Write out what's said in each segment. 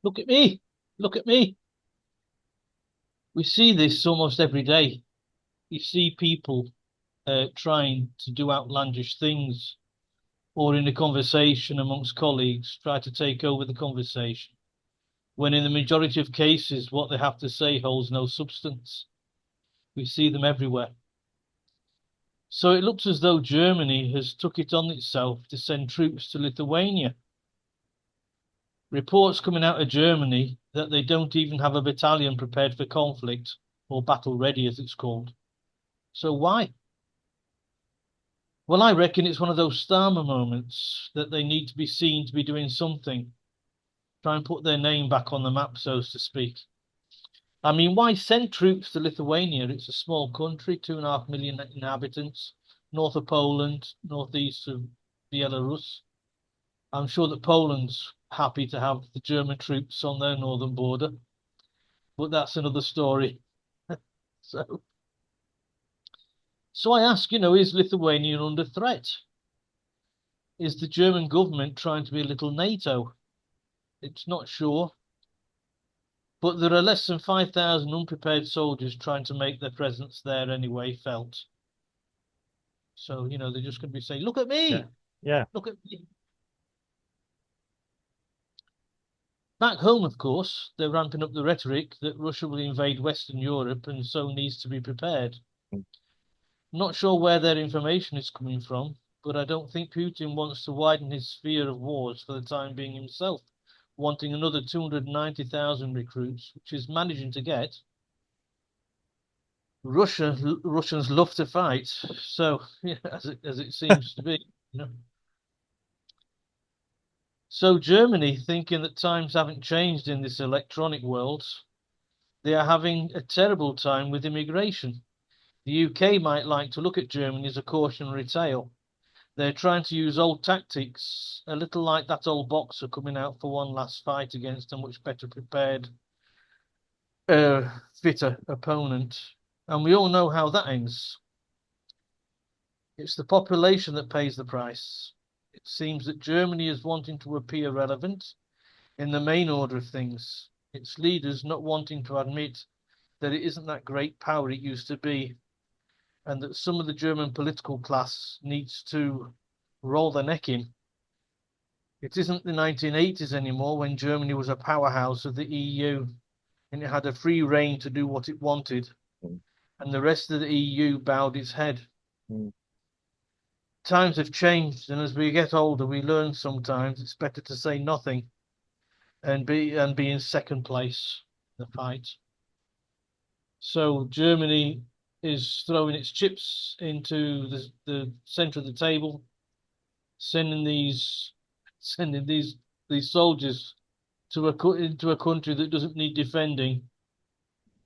Look at me. Look at me. We see this almost every day. You see people trying to do outlandish things, or in a conversation amongst colleagues, try to take over the conversation, when in the majority of cases, what they have to say holds no substance. We see them everywhere. So it looks as though Germany has took it on itself to send troops to Lithuania. Reports coming out of Germany that they don't even have a battalion prepared for conflict, or battle ready as it's called. So why? Well, I reckon it's one of those Starmer moments that they need to be seen to be doing something, try and put their name back on the map, so to speak. I mean, why send troops to Lithuania? It's a small country, 2.5 million inhabitants, north of Poland, northeast of Belarus. I'm sure that Poland's happy to have the German troops on their northern border, but that's another story. So, so I ask, is Lithuania under threat? Is the German government trying to be a little NATO? It's not sure, but there are less than 5,000 unprepared soldiers trying to make their presence there anyway felt. So, they're just going to be saying, look at Yeah. me, Yeah. look at me. Back home, of course, they're ramping up the rhetoric that Russia will invade Western Europe and so needs to be prepared. Not sure where their information is coming from, but I don't think Putin wants to widen his sphere of wars for the time being himself, wanting another 290,000 recruits, which is managing to get. Russians love to fight, so yeah, as it seems to be, you know. So Germany, thinking that times haven't changed in this electronic world, they are having a terrible time with immigration. The UK might like to look at Germany as a cautionary tale. They're trying to use old tactics, a little like that old boxer coming out for one last fight against a much better prepared, fitter opponent. And we all know how that ends. It's the population that pays the price. It seems that Germany is wanting to appear relevant in the main order of things. Its leaders not wanting to admit that it isn't that great power it used to be, and that some of the German political class needs to roll their neck in. It isn't the 1980s anymore when Germany was a powerhouse of the EU and it had a free rein to do what it wanted, Mm. and the rest of the EU bowed its head. Mm. Times have changed, and as we get older, we learn sometimes it's better to say nothing and be in second place in the fight. So Germany is throwing its chips into the center of the table, sending these soldiers into a country that doesn't need defending,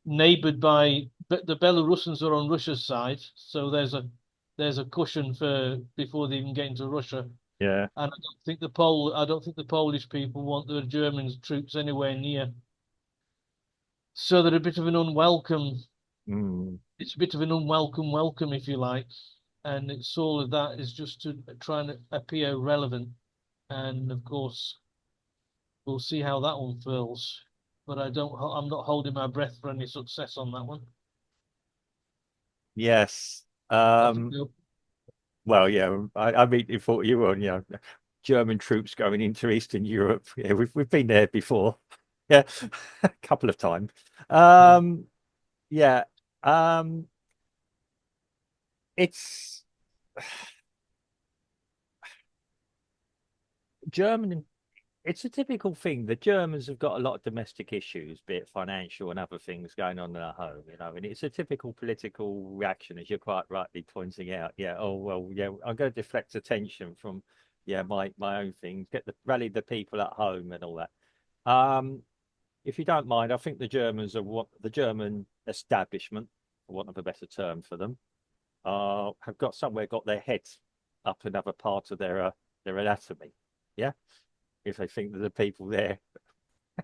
neighbored by the Belarusians are on Russia's side, so there's a cushion for before they even get into Russia. Yeah. And I don't think the Polish people want the German troops anywhere near. So they're a bit of an unwelcome. Mm. It's a bit of an unwelcome welcome, if you like, and it's all of that is just to try and appear relevant. And of course, we'll see how that one feels. But I'm not holding my breath for any success on that one. Yes. Off you go. Well, yeah, I mean, you thought you were on, German troops going into Eastern Europe. Yeah, we've been there before. Yeah, a couple of times. Yeah. Yeah. Um, it's German. It's a typical thing. The Germans have got a lot of domestic issues, be it financial and other things going on in their home, and it's a typical political reaction, as you're quite rightly pointing out. Yeah, oh well, yeah, I'm going to deflect attention from, yeah, my own things, rally the people at home and all that. Um, if you don't mind, I think the Germans are what the German establishment, for want of a better term for them, have got their heads up another part of their anatomy. Yeah, if they think that the people there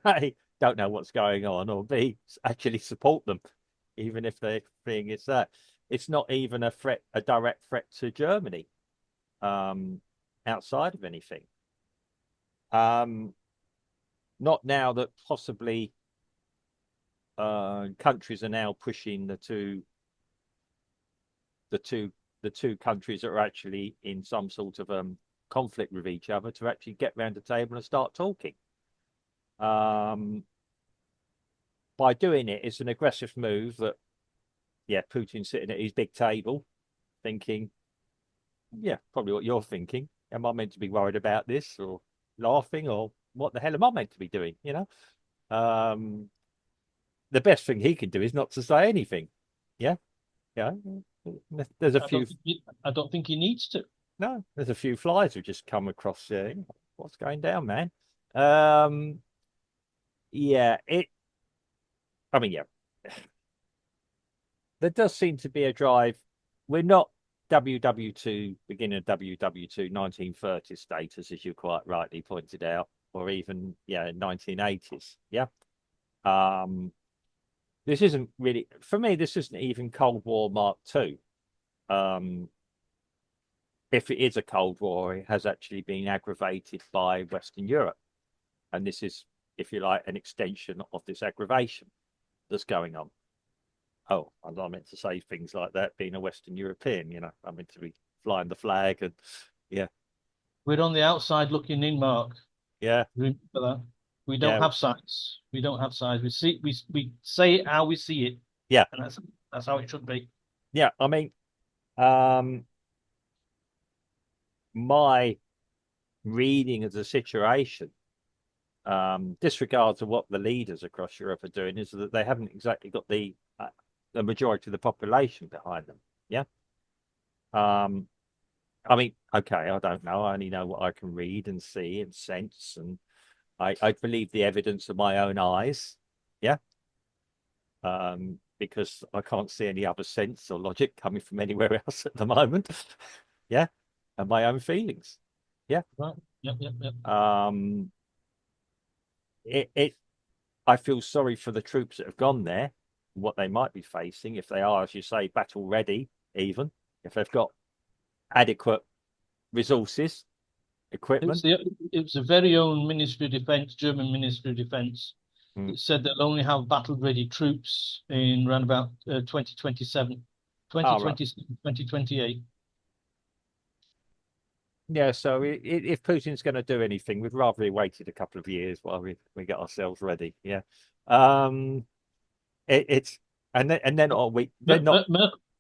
A, don't know what's going on, or B, actually support them, even if they think it's that. It's not even a direct threat to Germany, um, outside of anything. Um, not now that possibly countries are now pushing the two countries that are actually in some sort of conflict with each other to actually get round the table and start talking. By doing it, it's an aggressive move that, yeah, Putin's sitting at his big table thinking, yeah, probably what you're thinking. Am I meant to be worried about this or laughing, or what the hell am I meant to be doing? The best thing he can do is not to say anything. Yeah. Yeah. There's a few. I don't think he needs to. No, there's a few flies who just come across there. What's going down, man? Yeah, I mean, yeah, there does seem to be a drive. We're not WW2, beginning of WW2 1930 status, as you quite rightly pointed out, or even, yeah, 1980s. Yeah. This isn't really, for me, this isn't even Cold War Mark II. If it is a Cold War, it has actually been aggravated by Western Europe. And this is, if you like, an extension of this aggravation that's going on. Oh, I'm not meant to say things like that, being a Western European, I'm meant to be flying the flag and, yeah. We're on the outside looking in, Mark. Yeah. Remember that. We don't have sides. We don't have sides. We say it how we see it. Yeah. And that's how it should be. Yeah, I mean, my reading of the situation, disregards of what the leaders across Europe are doing, is that they haven't exactly got the majority of the population behind them. Yeah. I mean, okay, I don't know. I only know what I can read and see and sense, and I believe the evidence of my own eyes. Yeah. Because I can't see any other sense or logic coming from anywhere else at the moment. Yeah. And my own feelings. Yeah. Right. Yep. I feel sorry for the troops that have gone there, what they might be facing if they are, as you say, battle ready, even if they've got adequate resources, equipment. It was the very own Ministry of Defence, German Ministry of Defence, that said they'll only have battle ready troops in around about 2027, 2027, 2028. Yeah, so if Putin's going to do anything, we'd rather he waited a couple of years while we get ourselves ready. Yeah, it's and then they're not.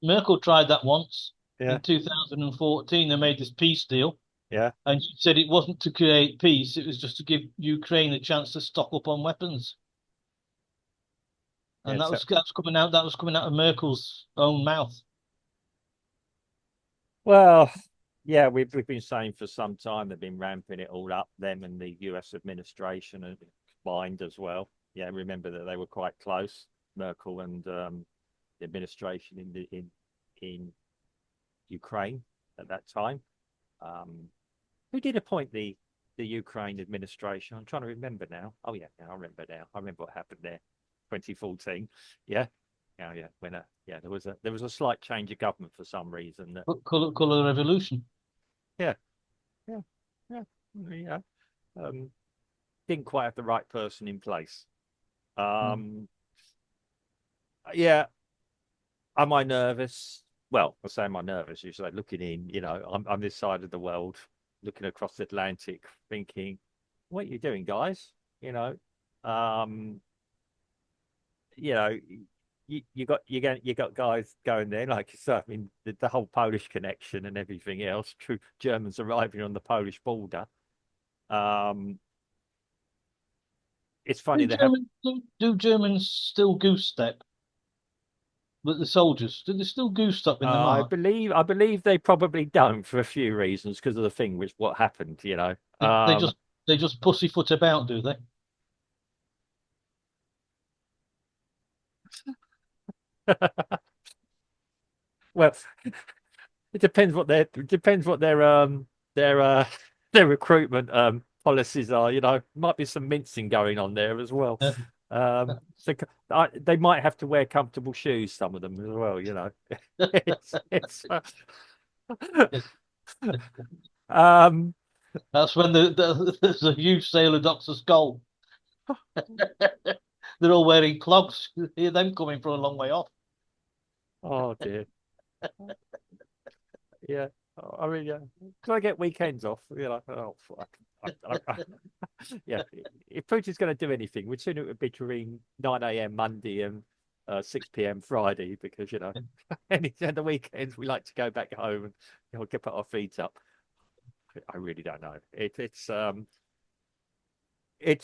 Merkel tried that once Yeah. in 2014. They made this peace deal. Yeah, and she said it wasn't to create peace; it was just to give Ukraine a chance to stock up on weapons. And that was coming out. That was coming out of Merkel's own mouth. Well, yeah, we've been saying for some time they've been ramping it all up, them and the US administration and combined as well. Yeah, remember that they were quite close, Merkel and the administration in Ukraine at that time. Who did appoint the Ukraine administration? I'm trying to remember now. Oh yeah, I remember now. I remember what happened there, 2014. Yeah. Oh yeah, when there was a slight change of government for some reason. Colour revolution. Yeah. Didn't quite have the right person in place. Yeah. Am I nervous? Well, I say am I nervous? You say looking in, I'm this side of the world, looking across the Atlantic, thinking, what are you doing, guys? You got guys going there, like I mean, the whole Polish connection and everything else. True, Germans arriving on the Polish border. It's funny do Germans still goose step? But the soldiers, do they still goose step in the march? I believe they probably don't for a few reasons because of the thing with what happened. They just pussyfoot about, do they? Well, it depends what their recruitment policies are. Might be some mincing going on there as well. So they might have to wear comfortable shoes, some of them as well. That's when there's a huge sale of Dr. Skull. They're all wearing clogs. You hear them coming from a long way off. Oh dear. Yeah. I mean, yeah. Can I get weekends off? You know, oh fuck. Yeah. If Putin's going to do anything, we'd sooner it would be between 9 a.m. Monday and 6 p.m. Friday, because any of the weekends we like to go back home and get put our feet up. I really don't know. It's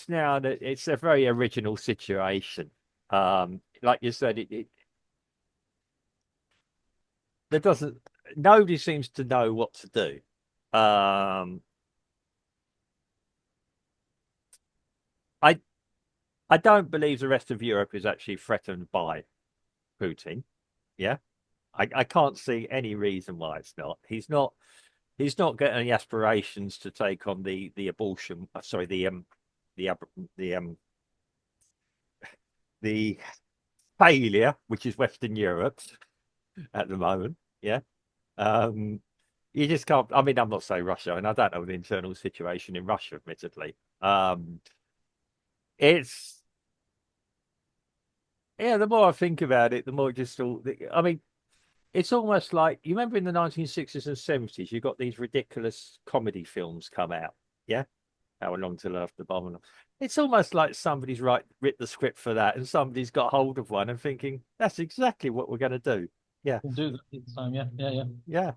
now that it's a very original situation. Like you said, it there doesn't nobody seems to know what to do. Um, I I don't believe the rest of Europe is actually threatened by Putin. Yeah, I can't see any reason why it's not. He's not got any aspirations to take on the abortion. Sorry, the the the failure, which is Western Europe at the moment. Yeah. Um, you just can't. I mean, I'm not saying Russia, and I don't know the internal situation in Russia, admittedly. It's yeah. The more I think about it, the more it just all. I mean, it's almost like you remember in the 1960s and 70s, you got these ridiculous comedy films come out. Yeah, How Long to Love the Bomb. It's almost like somebody's writ the script for that, and somebody's got hold of one and thinking that's exactly what we're going to do. Yeah, We'll do that this time. Yeah, yeah, yeah.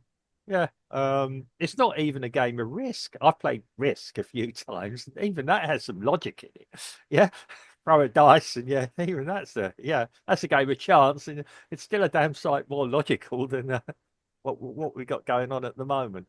yeah, yeah. It's not even a game of Risk. I've played Risk a few times. Even that has some logic in it. Yeah, throw a dice, and yeah, even that's a game of chance, and it's still a damn sight more logical than what we got going on at the moment.